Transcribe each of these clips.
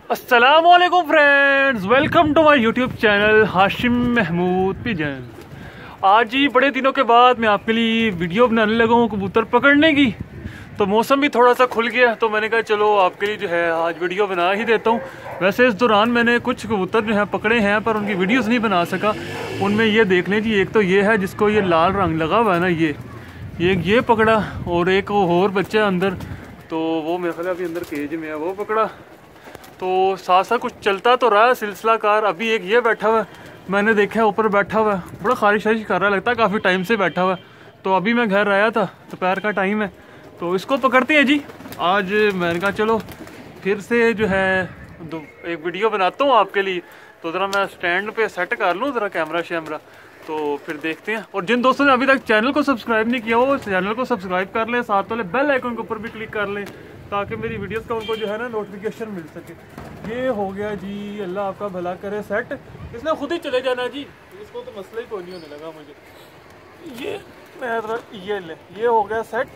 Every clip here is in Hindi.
अस्सलामुअलैकुम friends, welcome to my YouTube channel Hashim Mahmood pigeon. आज ही बड़े दिनों के बाद मैं आपके लिए वीडियो बनाने लगा हूँ कबूतर पकड़ने की। तो मौसम भी थोड़ा सा खुल गया तो मैंने कहा चलो आपके लिए जो है आज वीडियो बना ही देता हूँ। वैसे इस दौरान मैंने कुछ कबूतर जो है पकड़े हैं पर उनकी वीडियोस नहीं बना सका। उनमें ये देख लें जी, एक तो ये है जिसको ये लाल रंग लगा हुआ है ना, ये पकड़ा, और एक और बच्चा अंदर, तो वो मेरे ख्याल अभी अंदर केज में है, वो पकड़ा। तो साथ साथ कुछ चलता तो रहा है सिलसिला कार। अभी एक ये बैठा हुआ है, मैंने देखा है ऊपर बैठा हुआ है, बड़ा खारिश कर रहा है, लगता है काफ़ी टाइम से बैठा हुआ है। तो अभी मैं घर आया था, दोपहर का टाइम है, तो इसको पकड़ते हैं जी। आज मैंने कहा चलो फिर से जो है एक वीडियो बनाता हूँ आपके लिए। तो ज़रा मैं स्टैंड पे सेट कर लूँ ज़रा कैमरा शैमरा, तो फिर देखते हैं। और जिन दोस्तों ने अभी तक चैनल को सब्सक्राइब नहीं किया वो चैनल को सब्सक्राइब कर लें, साथ वाले बेल आइकन के ऊपर भी क्लिक कर लें ताकि मेरी वीडियोस का उनको जो है ना नोटिफिकेशन मिल सके। ये हो गया जी, अल्लाह आपका भला करे सेट। इसने खुद ही चले जाना जी, इसको तो मसला ही कोई नहीं होने लगा मुझे। ये हो गया सेट।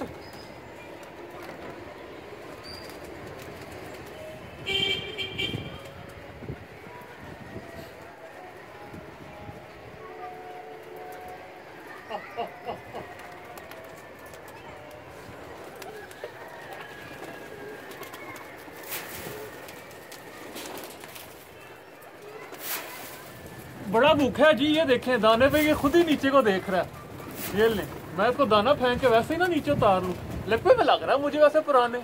बड़ा भूखा है जी, ये देखें दाने पे ये खुद ही नीचे को देख रहा है। ये ले, मैं इसको दाना फेंक के वैसे ही ना नीचे उतार लूं, लकवे में लग रहा है मुझे वैसे पुराने।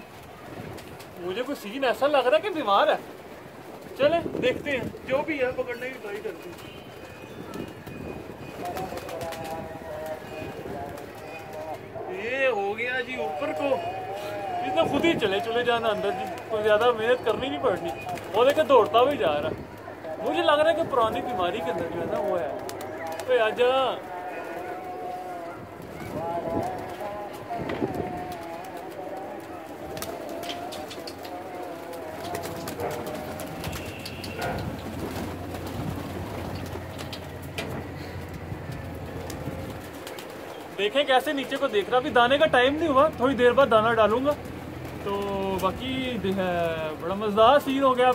मुझे कोई सीन ऐसा लग रहा है कि बीमार है। चले देखते हैं, जो भी है पकड़ने की ट्राई करते हैं। ये हो गया जी ऊपर को, इसने खुद ही चले जाना अंदर जी, कोई ज्यादा मेहनत करनी नहीं पड़नी। वो देखे दौड़ता भी जा रहा है, मुझे लग रहा है कि पुरानी बीमारी के अंदर जो है ना वो है। तो आजा देखें कैसे नीचे को देख रहा। अभी दाने का टाइम नहीं हुआ, थोड़ी देर बाद दाना डालूंगा। तो बाकी बड़ा मजेदार सीन हो गया।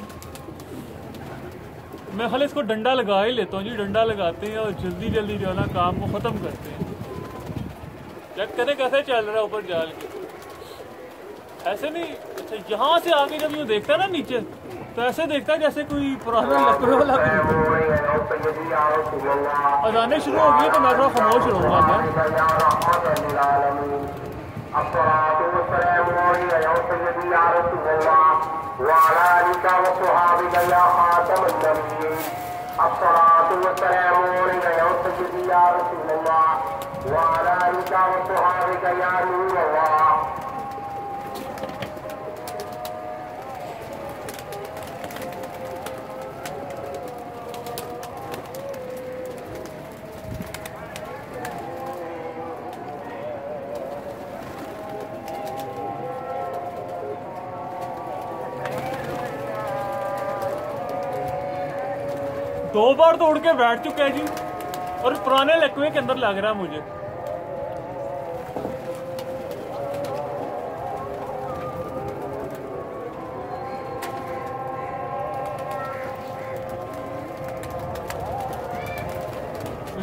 मैं खाली इसको डंडा लगा ही लेता हूँ जी, डंडा लगाते हैं और जल्दी जल्दी जो है ना काम को ख़त्म करते हैं। चेक करें कैसे चल रहा है ऊपर जाल के, ऐसे नहीं। अच्छा, यहाँ से आगे जब यूँ देखता है ना नीचे, तो ऐसे देखता है जैसे कोई पुराना लकड़े वाला। अजाने शुरू हो गई तो मैं थोड़ा खामोश रहूँगा मैं। 2 बार तो उड़ के बैठ चुका है जी, और पुराने लकवे के अंदर लग रहा है मुझे।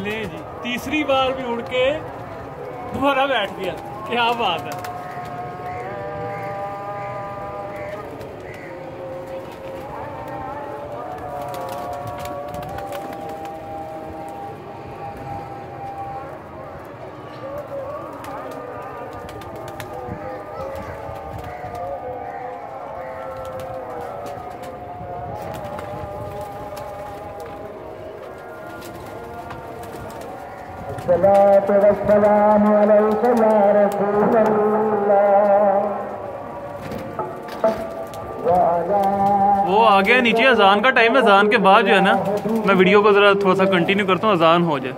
ले जी, तीसरी बार भी उड़ के दोबारा बैठ गया, क्या बात है। वो आ गया नीचे। अजान का टाइम है, अजान के बाद जो है ना मैं वीडियो को ज़रा थोड़ा सा कंटिन्यू करता हूँ, अजान हो जाए।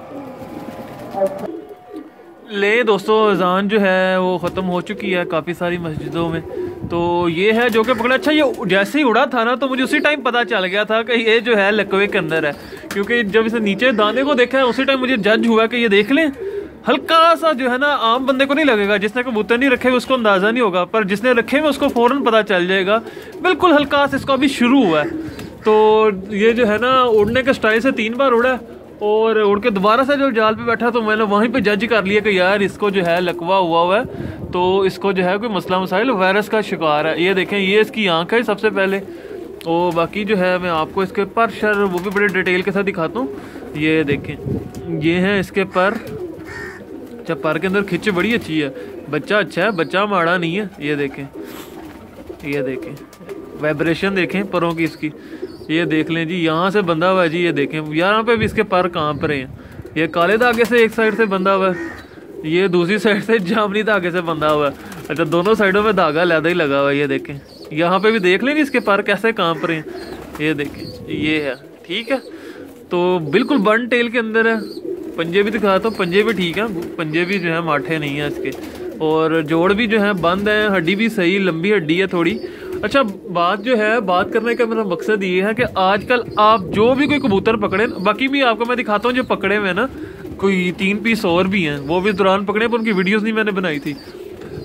ले दोस्तों, अजान जो है वो ख़त्म हो चुकी है काफ़ी सारी मस्जिदों में। तो ये है जो कि पकड़ा। अच्छा, ये जैसे ही उड़ा था ना तो मुझे उसी टाइम पता चल गया था कि ये जो है लकवे के अंदर है, क्योंकि जब इसे नीचे दाने को देखा है उसी टाइम मुझे जज हुआ कि ये देख लें हल्का सा जो है ना आम बंदे को नहीं लगेगा, जिसने कबूतर नहीं रखे हुए उसको अंदाज़ा नहीं होगा, पर जिसने रखे हुए उसको फ़ौरन पता चल जाएगा। बिल्कुल हल्का सा इसको अभी शुरू हुआ है। तो ये जो है ना उड़ने के स्टाइल से 3 बार उड़ा और उड़ के दोबारा से जो जाल पे बैठा तो मैंने वहीं पे जज कर लिया कि यार इसको जो है लकवा हुआ है, तो इसको जो है कोई मसला मसाइल वायरस का शिकार है। ये देखें, ये इसकी आँख है सबसे पहले, और बाकी जो है मैं आपको इसके पर शर वो भी बड़े डिटेल के साथ दिखाता हूँ। ये देखें, ये है इसके पर। अच्छा, पर के अंदर खिंच बड़ी अच्छी है, बच्चा अच्छा है, बच्चा माड़ा नहीं है। ये देखें, ये देखें वाइब्रेशन देखें परों की इसकी। ये देख लें जी, यहाँ से बंधा हुआ है जी। ये देखें यहाँ पे भी इसके पर कहाँ पर हैं। ये काले धागे से एक साइड से बंधा हुआ है, ये दूसरी साइड से जामनी धागे से बंधा हुआ है। अच्छा, दोनों साइडों में धागा लहदा ही लगा हुआ है। ये देखें, यहाँ पे भी देख लें इसके पर कैसे कहाँ पर हैं। ये देखें, ये है, ठीक है। तो बिल्कुल बन टेल के अंदर है। पंजे भी दिखाता हूँ, पंजे भी ठीक है, पंजे भी जो है माठे नहीं है इसके, और जोड़ भी जो है बंद है, हड्डी भी सही लंबी हड्डी है थोड़ी। अच्छा, बात जो है बात करने का मेरा मकसद ये है कि आजकल आप जो भी कोई कबूतर पकड़े, बाकी भी आपको मैं दिखाता हूँ जो पकड़े हुए ना, कोई 3 पीस और भी हैं, वो भी दौरान पकड़े पर उनकी वीडियोस नहीं मैंने बनाई थी।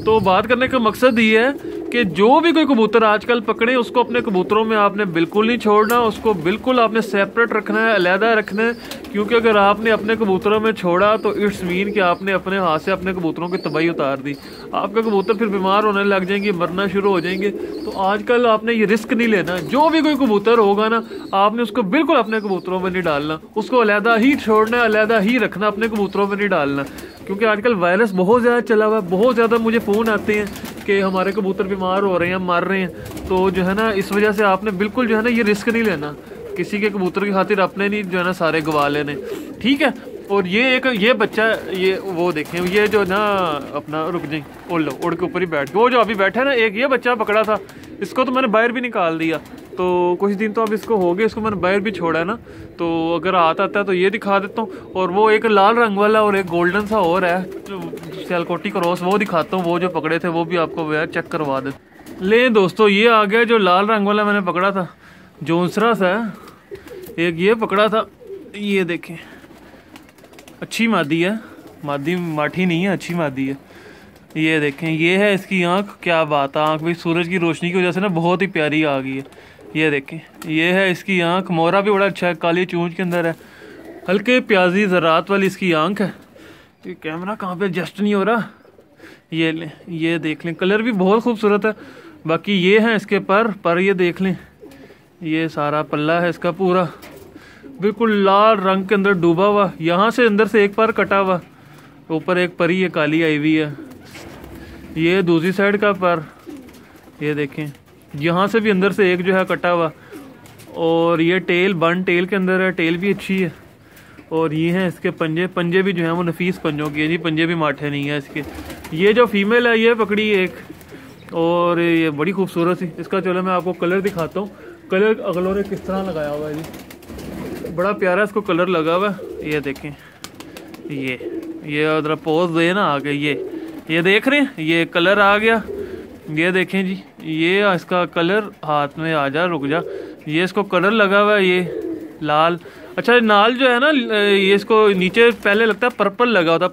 तो बात करने का मकसद ये है कि जो भी कोई कबूतर आजकल पकड़े उसको अपने कबूतरों में आपने बिल्कुल नहीं छोड़ना, उसको बिल्कुल आपने सेपरेट रखना है, अलहदा रखना है। क्योंकि अगर आपने अपने कबूतरों में छोड़ा तो इट्स मीन कि आपने अपने हाथ से अपने कबूतरों की तबाही उतार दी। आपके कबूतर फिर बीमार होने लग जाएंगे, मरना शुरू हो जाएंगे। तो आजकल आपने ये रिस्क नहीं लेना। जो भी कोई कबूतर होगा ना, आपने उसको बिल्कुल अपने कबूतरों में नहीं डालना, उसको अलहदा ही छोड़ना, अलहदा ही रखना, अपने कबूतरों में नहीं डालना। क्योंकि आजकल वायरस बहुत ज़्यादा चला हुआ है, बहुत ज़्यादा मुझे फ़ोन आते हैं कि हमारे कबूतर बीमार हो रहे हैं, मर रहे हैं। तो जो है ना इस वजह से आपने बिल्कुल जो है ना ये रिस्क नहीं लेना, किसी के कबूतर की खातिर अपने नहीं जो है ना सारे गवा लेने, ठीक है। और ये एक ये बच्चा, ये वो देखें, ये जो ना अपना रुक जाए, उड़ के ऊपर ही बैठ गया। वो जो अभी बैठा है ना, एक ये बच्चा पकड़ा था, इसको तो मैंने बाहर भी निकाल दिया। तो कुछ दिन तो अब इसको हो गए, इसको मैंने बाहर भी छोड़ा है ना। तो अगर आता है तो ये दिखा देता हूँ। और वो एक लाल रंग वाला और एक गोल्डन सा और है, सियालकोटी क्रॉस, वो दिखाता हूँ। वो जो पकड़े थे वो भी आपको यार चेक करवा दे। ले दोस्तों, ये आ गया जो लाल रंग वाला मैंने पकड़ा था, जोंसरा सा है। एक ये पकड़ा था, ये देखें, अच्छी मादी है, मादी माठी नहीं है, अच्छी मादी है। ये देखें, ये है इसकी आँख, क्या बात है, आँख भी सूरज की रोशनी की वजह से ना बहुत ही प्यारी आ गई है। ये देखें, ये है इसकी आँख, मोहरा भी बड़ा अच्छा है, काली चूंच के अंदर है, हल्के प्याजी ज़रात वाली इसकी आँख है। ये कैमरा कहाँ पे एडजस्ट नहीं हो रहा, ये लें, ये देख लें, कलर भी बहुत खूबसूरत है। बाकी ये है इसके पर ये देख लें, ये सारा पल्ला है इसका पूरा बिल्कुल लाल रंग के अंदर डूबा हुआ। यहाँ से अंदर से एक पर कटा हुआ, ऊपर एक परी ये काली आई हुई है। ये दूसरी साइड का पर, ये देखें, यहाँ से भी अंदर से एक जो है कटा हुआ। और ये टेल बन टेल के अंदर है, टेल भी अच्छी है। और ये हैं इसके पंजे, पंजे भी जो है वो नफीस पंजों की है जी, पंजे भी माठे नहीं है इसके। ये जो फीमेल है ये पकड़ी एक, और ये बड़ी खूबसूरत सी। इसका चलो मैं आपको कलर दिखाता हूँ, कलर अगलोरे किस तरह लगाया हुआ है जी, बड़ा प्यारा इसको कलर लगा हुआ है। ये देखें, ये उधर पोज दे ना आगे, ये देख रहे हैं, ये कलर आ गया। ये देखें जी, ये इसका कलर हाथ में आ जा, रुक जा, ये इसको कलर लगा हुआ है, ये लाल। अच्छा, नाल जो है ना, ये इसको नीचे पहले लगता है पर्पल लगा होता,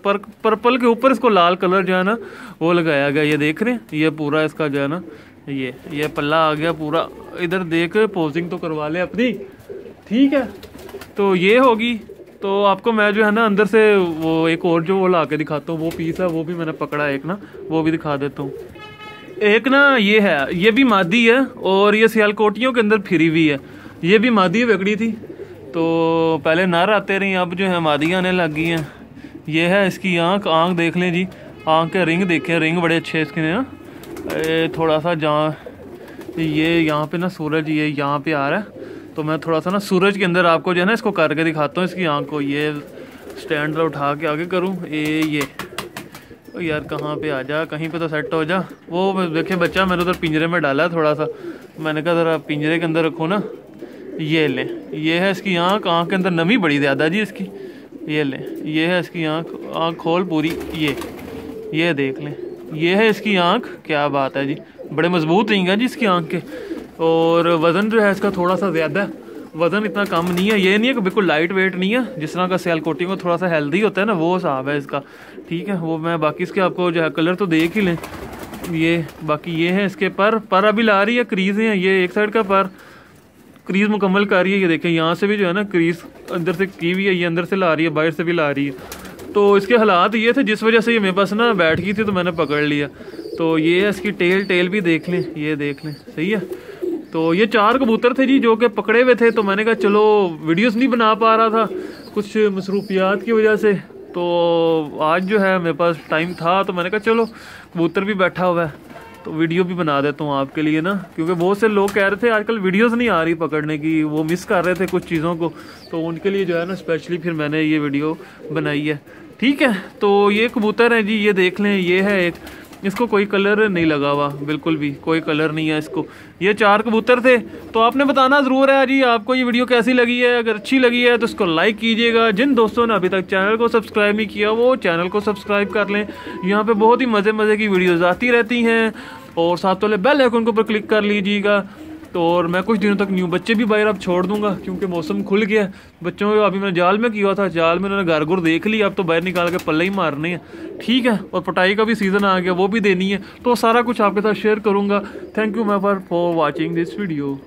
पर्पल के ऊपर इसको लाल कलर जो है ना वो लगाया गया। ये देख रहे हैं, ये पूरा इसका जो है ना ये पल्ला आ गया पूरा। इधर देख, पोजिंग तो करवा ले अपनी, ठीक है। तो ये होगी। तो आपको मैं जो है ना अंदर से वो एक और जो वो ला के दिखाता हूँ, वो पीस है, वो भी मैंने पकड़ा एक ना, वो भी दिखा देता हूँ। एक ना ये है, ये भी मादी है, और ये सियालकोटियों के अंदर फिरी हुई है। ये भी मादी पकड़ी थी, तो पहले नर आते रही, अब जो है मादी आने लग गई हैं। ये है इसकी आँख देख लें जी, आँख के रिंग देखें, रिंग बड़े अच्छे इसके ना। थोड़ा सा जहाँ ये यहाँ पे ना सूरज ये यहाँ पे आ रहा है, तो मैं थोड़ा सा ना सूरज के अंदर आपको जो है ना इसको करके दिखाता हूँ इसकी आँख को। ये स्टैंड उठा के आगे करूँ, ये यार कहाँ पे आ जा, कहीं पे तो सेट हो जा। वो देखे बच्चा मैंने उधर पिंजरे में डाला है थोड़ा सा, मैंने कहा ज़रा पिंजरे के अंदर रखो ना। ये ले, ये है इसकी आँख के अंदर नमी बड़ी ज़्यादा जी इसकी। ये ले, ये है इसकी आँख खोल पूरी, ये देख लें, ये है इसकी आँख, क्या बात है जी, बड़े मजबूत रहेंगे जी इसकी आँख के। और वज़न जो है इसका थोड़ा सा ज़्यादा है, वज़न इतना कम नहीं है, ये नहीं है कि बिल्कुल लाइट वेट नहीं है। जिस तरह का सियालकोटी को थोड़ा सा हेल्दी होता है ना, वो हिसाब है इसका। ठीक है, वो मैं बाकी इसके आपको जो है कलर तो देख ही लें। ये बाकी ये है इसके पर अभी ला रही है, क्रीज हैं, ये एक साइड का पर क्रीज मुकम्मल कर रही है। ये देखें यहाँ से भी जो है ना क्रीज अंदर से की हुई है, ये अंदर से ला रही है, बाहर से भी ला रही है। तो इसके हालात ये थे जिस वजह से ये मेरे पास ना बैठ गई थी, तो मैंने पकड़ लिया। तो ये है इसकी टेल भी देख लें, ये देख लें, सही है। तो ये 4 कबूतर थे जी जो कि पकड़े हुए थे। तो मैंने कहा चलो वीडियोस नहीं बना पा रहा था कुछ मसरूफियात की वजह से, तो आज जो है मेरे पास टाइम था, तो मैंने कहा चलो कबूतर भी बैठा हुआ है तो वीडियो भी बना देता हूँ आपके लिए ना। क्योंकि बहुत से लोग कह रहे थे आजकल वीडियोस नहीं आ रही पकड़ने की, वो मिस कर रहे थे कुछ चीज़ों को, तो उनके लिए जो है ना स्पेशली फिर मैंने ये वीडियो बनाई है। ठीक है, तो ये कबूतर है जी, ये देख लें, ये है एक, इसको कोई कलर नहीं लगा हुआ, बिल्कुल भी कोई कलर नहीं है इसको। ये 4 कबूतर थे। तो आपने बताना ज़रूर है जी आपको ये वीडियो कैसी लगी है। अगर अच्छी लगी है तो इसको लाइक कीजिएगा। जिन दोस्तों ने अभी तक चैनल को सब्सक्राइब नहीं किया वो चैनल को सब्सक्राइब कर लें। यहाँ पे बहुत ही मज़े की वीडियोज़ आती रहती हैं। और साथ वाले बेल आइकन के ऊपर क्लिक कर लीजिएगा। तो और मैं कुछ दिनों तक न्यू बच्चे भी बाहर अब छोड़ दूंगा, क्योंकि मौसम खुल गया। बच्चों को अभी मैंने जाल में किया था, जाल में उन्होंने घर देख लिया, अब तो बाहर निकाल के पल्ले ही मारने हैं। ठीक है, और पटाई का भी सीज़न आ गया, वो भी देनी है। तो सारा कुछ आपके साथ शेयर करूंगा। Thank you for watching this video.